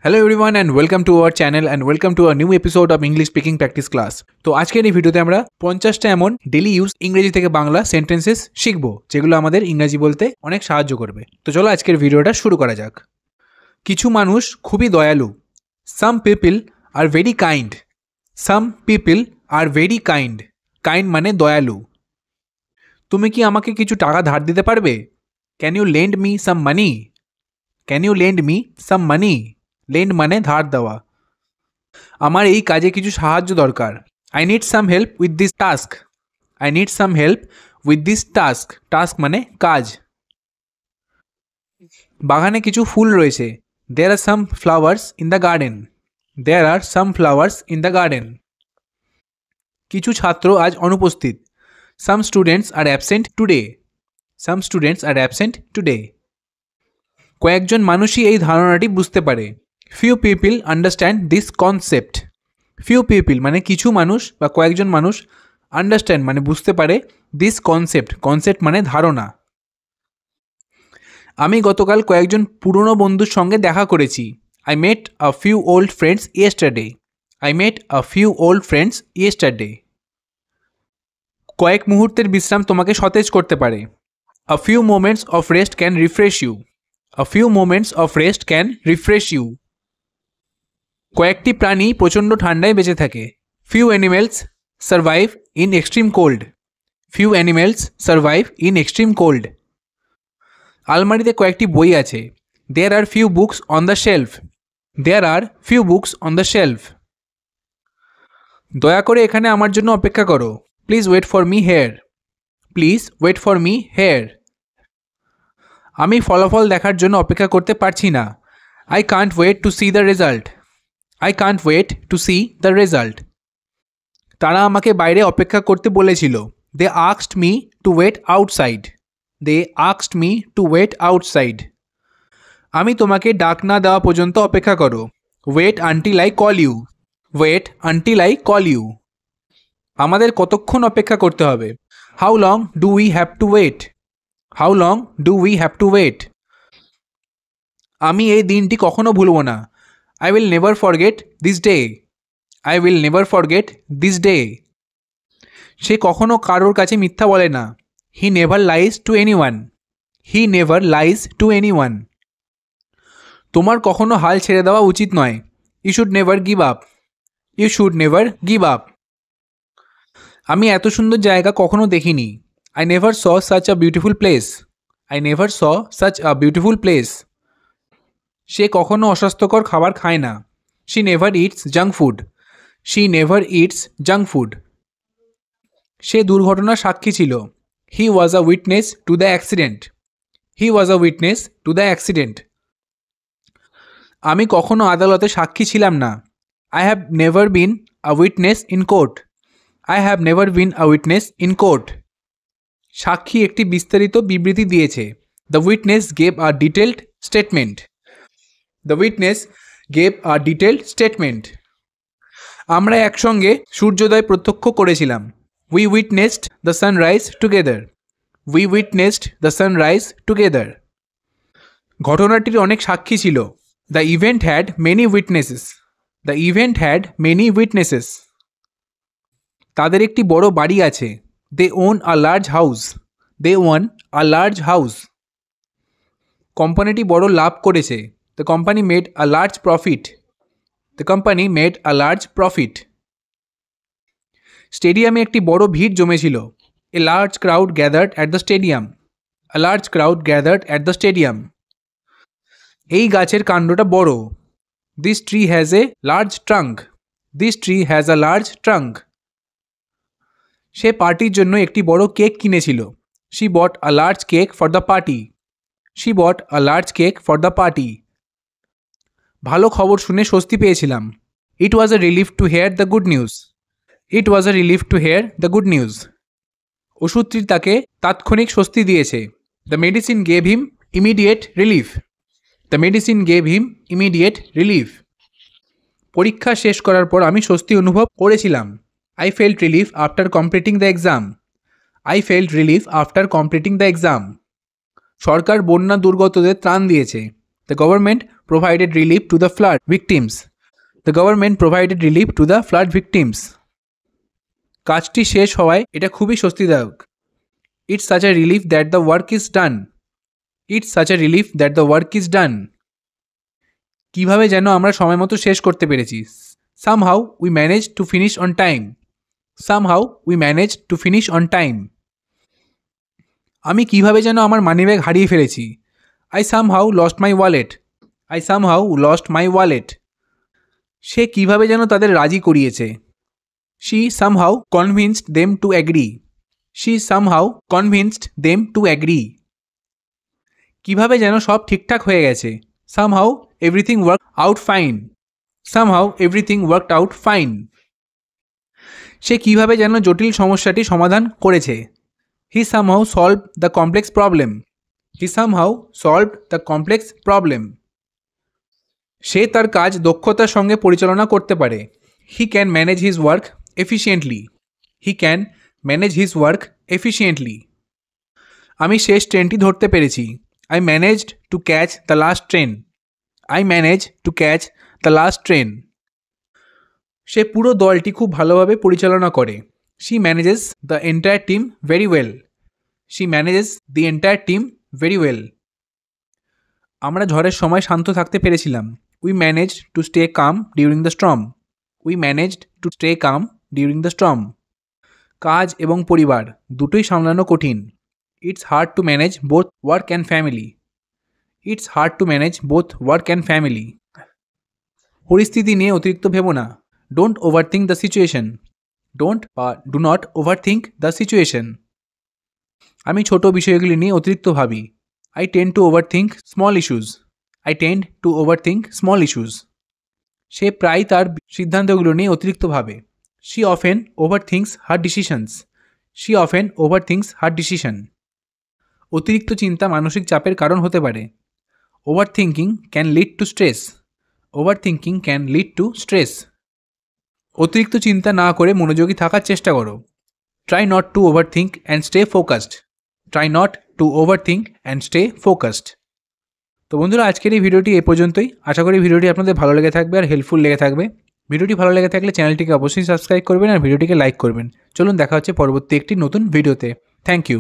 Hello everyone and welcome to our channel and welcome to a new episode of English speaking practice class. তো আজকের এই ভিডিওতে আমরা 50টা এমন ডেইলি ইউজ ইংরেজি থেকে বাংলা সেন্টেন্সেস শিখব যেগুলো আমাদের ইংরেজি বলতে অনেক সাহায্য করবে। তো চলো আজকের ভিডিওটা শুরু করা যাক। কিছু মানুষ খুবই দয়ালু। Some people are very kind. Some people are very kind. Kind মানে দয়ালু। তুমি কি আমাকে কিছু টাকা ধার দিতে পারবে? Can you lend me some money? Can you lend me some money? Lend মানে ধার দেওয়া। আমার এই কাজে কিছু সাহায্য দরকার। I need some help with this task. I need some help with this task. Task মানে কাজ। বাগানে কিছু ফুল রয়েছে। There are some flowers in the garden. There are some flowers in the garden. কিছু ছাত্র আজ অনুপস্থিত। Some students are absent today. Some students are absent today. কয়েকজন মানুষই এই ধারণাটি বুঝতে পারে। Few people understand this concept. Few people মানে কিছু মানুষ বা কয়েকজন মানুষ, আন্ডারস্ট্যান্ড মানে বুঝতে পারে, দিস কনসেপ্ট, কনসেপ্ট মানে ধারণা। আমি গতকাল কয়েকজন পুরনো বন্ধুর সঙ্গে দেখা করেছি। I met a few old friends yesterday. I met a few old friends yesterday. কয়েক মুহূর্তের বিশ্রাম তোমাকে সতেজ করতে পারে। A few moments of rest can refresh you. A few moments of rest can refresh you. কয়েকটি প্রাণী প্রচণ্ড ঠান্ডায় বেঁচে থাকে। Few animals survive in extreme cold. Few animals survive in extreme cold. আলমারিতে কয়েকটি বই আছে। There are few books on the shelf. There are few books on the shelf. দয়া করে এখানে আমার জন্য অপেক্ষা করো। Please wait for me here. Please wait for me here. আমি ফলাফল দেখার জন্য অপেক্ষা করতে পারছি না। I can't wait to see the result. I can't wait to see the result. তারা আমাকে বাইরে অপেক্ষা করতে বলেছিল। They asked me to wait outside. They asked me to wait outside. আমি তোমাকে ডাক না দেওয়া পর্যন্ত অপেক্ষা করো। Wait until I call you. Wait until I call you. আমাদের কতক্ষণ অপেক্ষা করতে হবে? How long do we have to wait? How long do we have to wait? আমি এই দিনটি কখনো ভুলব না। I will never forget this day. I will never forget this day. সে কখনো কারোর কাছে মিথ্যা বলে না। He never lies to anyone. He never lies to anyone. তোমার কখনো হাল ছেড়ে দেওয়া উচিত নয়। You should never give up. You should never give up. আমি এত সুন্দর জায়গা কখনো দেখিনি। I never saw such a beautiful place. I never saw such a beautiful place. সে কখনো অস্বাস্থ্যকর খাবার খায় না। She never eats junk food. She never eats junk food. সে দুর্ঘটনার সাক্ষী ছিল। He was a witness to the accident. He was a witness to the accident. আমি কখনো আদালতে সাক্ষী ছিলাম না। I have never been a witness in court. I have never been a witness in court. সাক্ষী একটি বিস্তারিত বিবৃতি দিয়েছে। The witness gave a detailed statement. The witness gave a detailed statement. আমরা একসঙ্গে সূর্যোদয় প্রত্যক্ষ করেছিলাম। We witnessed the sunrise together. We witnessed the sunrise together. ঘটনাটির অনেক সাক্ষী ছিল। The event had many witnesses. The event had many witnesses. তাদের একটি বড় বাড়ি আছে। They own a large house. They own a large house. কোম্পানিটি বড় লাভ করেছে। The company made a large profit. The company made a large profit. স্টেডিয়ামে একটি বড় ভিড় জমেছিল। A large crowd gathered at the stadium. A large crowd gathered at the stadium. এই গাছের কাণ্ডটা বড়। This tree has a large trunk. This tree has a large trunk. সে পার্টির জন্য একটি বড় কেক কিনেছিল। She bought a large cake for the party. She bought a large cake for the party. ভালো খবর শুনে স্বস্তি পেয়েছিলাম। It was a relief to hear the good news. It was a relief to hear the good news. ওষুধটি তাকে তাৎক্ষণিক স্বস্তি দিয়েছে। The medicine gave him immediate relief. The medicine gave him immediate relief. পরীক্ষা শেষ করার পর আমি স্বস্তি অনুভব করেছিলাম। I felt relief after completing the exam. I felt relief after completing the exam. সরকার বন্যা দুর্গতদের ত্রাণ দিয়েছে। The government provided relief to the flood victims. The government provided relief to the flood victims. কাজটি শেষ হওয়ায় এটা খুবই স্বস্তিদায়ক. It's such a relief that the work is done. It's such a relief that the work is done. কিভাবে যেন আমরা সময় মতো শেষ করতে পেরেছি. Somehow we managed to finish on time. Somehow we managed to finish on time. আমি কিভাবে যেন আমার মানিব্যাগ হারিয়ে ফেলেছি. I somehow lost my wallet. I somehow lost my wallet. সে কিভাবে যেন তাদের রাজি করিয়েছে. She somehow convinced them to agree. She somehow convinced them to agree. কিভাবে যেন সব ঠিকঠাক হয়ে গেছে. Somehow everything worked out fine. Somehow everything worked out fine. সে কিভাবে যেন জটিল সমস্যাটি সমাধান করেছে. He somehow solved the complex problem. He somehow solved the complex problem. সে তার কাজ দক্ষতার সঙ্গে পরিচালনা করতে পারে. He can manage his work efficiently. He can manage his work efficiently. আমি শেষ ট্রেনটি ধরতে পেরেছি. I managed to catch the last train. I managed to catch the last train. সে পুরো দলটি খুব ভালোভাবে পরিচালনা করে. She manages the entire team very well. She manages the entire team very well. আমরা ঝড়ের সময় শান্ত থাকতে পেরেছিলাম. We managed to stay calm during the storm. We managed to stay calm during the storm. কাজ এবং পরিবার দুটোই সামলানো কঠিন. It's hard to manage both work and family. It's hard to manage both work and family. পরিস্থিতি নিয়ে অতিরিক্ত ভেবো না. Don't overthink the situation. Do not overthink the situation. আমি ছোট বিষয়গুলি নিয়ে অতিরিক্ত ভাবি. I tend to overthink small issues. I tend to overthink small issues. সে প্রায় তার সিদ্ধান্তগুলো নিয়ে অতিরিক্ত ভাবে. She often overthinks her decisions. She often overthinks her decision. অতিরিক্ত চিন্তা মানসিক চাপের কারণ হতে পারে. Overthinking can lead to stress. Overthinking can lead to stress. অতিরিক্ত চিন্তা না করে মনোযোগী থাকার চেষ্টা করো. Try not to overthink and stay focused. Try not to overthink and stay focused. তো বন্ধুরা, আজকের এই ভিডিওটি এই পর্যন্তই. আশা করি ভিডিওটি আপনাদের ভালো লেগে থাকবে আর হেল্পফুল লেগে থাকবে. ভিডিওটি ভালো লেগে থাকলে চ্যানেলটিকে অবশ্যই সাবস্ক্রাইব করবেন আর ভিডিওটিকে লাইক করবেন. চলুন দেখা হচ্ছে পরবর্তী একটি নতুন ভিডিওতে. Thank you.